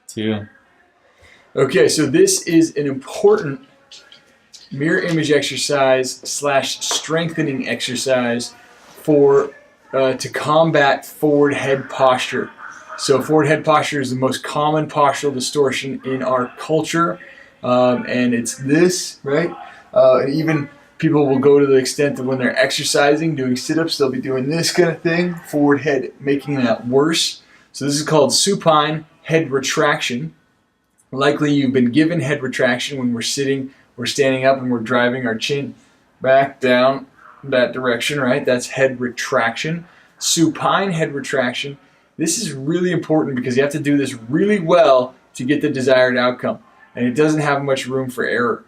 Two. Okay, so this is an important mirror image exercise slash strengthening exercise for to combat forward head posture. So forward head posture is the most common postural distortion in our culture, and it's this, right? Even people will go to the extent that when they're exercising, doing sit-ups, they'll be doing this kind of thing, forward head, making that worse. So this is called supine head retraction. Likely you've been given head retraction when we're sitting, we're standing up, and we're driving our chin back down that direction, right? That's head retraction. Supine head retraction. This is really important because you have to do this really well to get the desired outcome, and it doesn't have much room for error.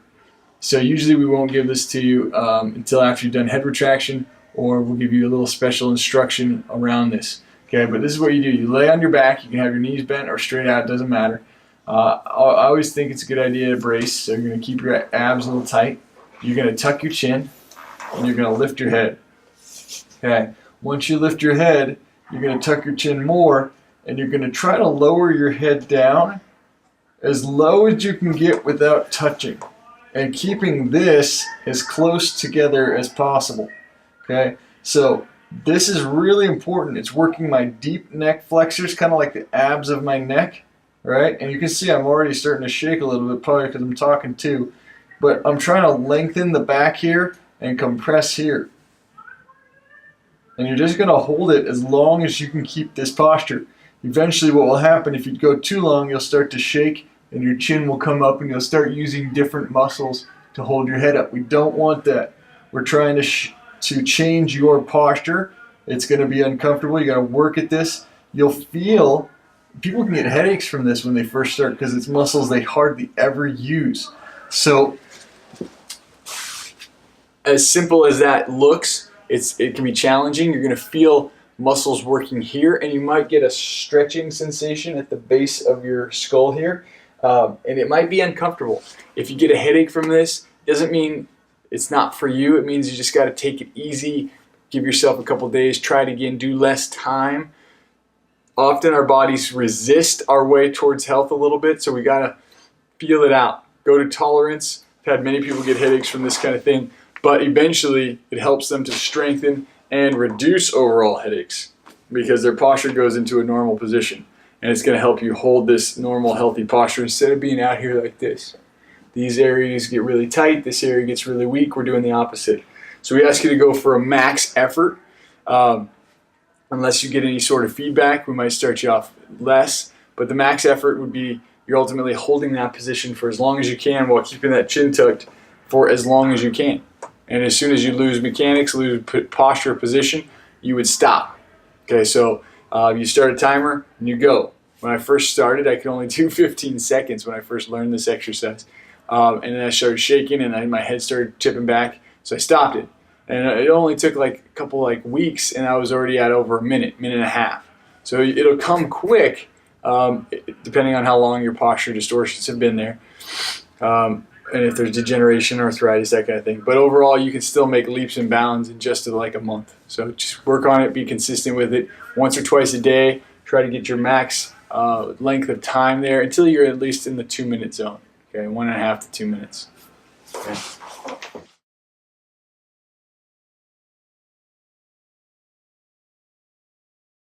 So usually we won't give this to you until after you've done head retraction, or we'll give you a little special instruction around this. Okay, but this is what you do. You lay on your back. You can have your knees bent or straight out. It doesn't matter. I always think it's a good idea to brace. So you're going to keep your abs a little tight. You're going to tuck your chin, and you're going to lift your head. Okay. Once you lift your head, you're going to tuck your chin more, and you're going to try to lower your head down as low as you can get without touching, and keeping this as close together as possible. Okay. So this is really important. It's working my deep neck flexors, kind of like the abs of my neck. Right? And you can see I'm already starting to shake a little bit, probably because I'm talking too. But I'm trying to lengthen the back here and compress here. And you're just going to hold it as long as you can keep this posture. Eventually what will happen, if you go too long, you'll start to shake and your chin will come up and you'll start using different muscles to hold your head up. We don't want that. We're trying to change your posture. It's going to be uncomfortable. You got to work at this. You'll feel... People can get headaches from this when they first start because it's muscles they hardly ever use. So, as simple as that looks, it can be challenging. You're going to feel muscles working here, and you might get a stretching sensation at the base of your skull here, and it might be uncomfortable. If you get a headache from this, it doesn't mean it's not for you. It means you just got to take it easy, give yourself a couple days, try it again, do less time. Often our bodies resist our way towards health a little bit, so we gotta feel it out. Go to tolerance. I've had many people get headaches from this kind of thing, but eventually it helps them to strengthen and reduce overall headaches because their posture goes into a normal position, and it's gonna help you hold this normal, healthy posture instead of being out here like this. These areas get really tight, this area gets really weak. We're doing the opposite. So we ask you to go for a max effort. Unless you get any sort of feedback, we might start you off less. But the max effort would be you're ultimately holding that position for as long as you can while keeping that chin tucked for as long as you can. And as soon as you lose mechanics, lose posture, position, you would stop. Okay, so you start a timer and you go. When I first started, I could only do 15 seconds when I first learned this exercise. And then I started shaking and my head started tipping back, so I stopped it. And it only took like a couple weeks, and I was already at over a minute and a half. So it'll come quick, depending on how long your posture distortions have been there, and if there's degeneration, arthritis, that kind of thing. But overall, you can still make leaps and bounds in just like a month. So just work on it, be consistent with it. Once or twice a day, try to get your max length of time there until you're at least in the 2-minute zone. Okay, 1.5 to 2 minutes. Okay.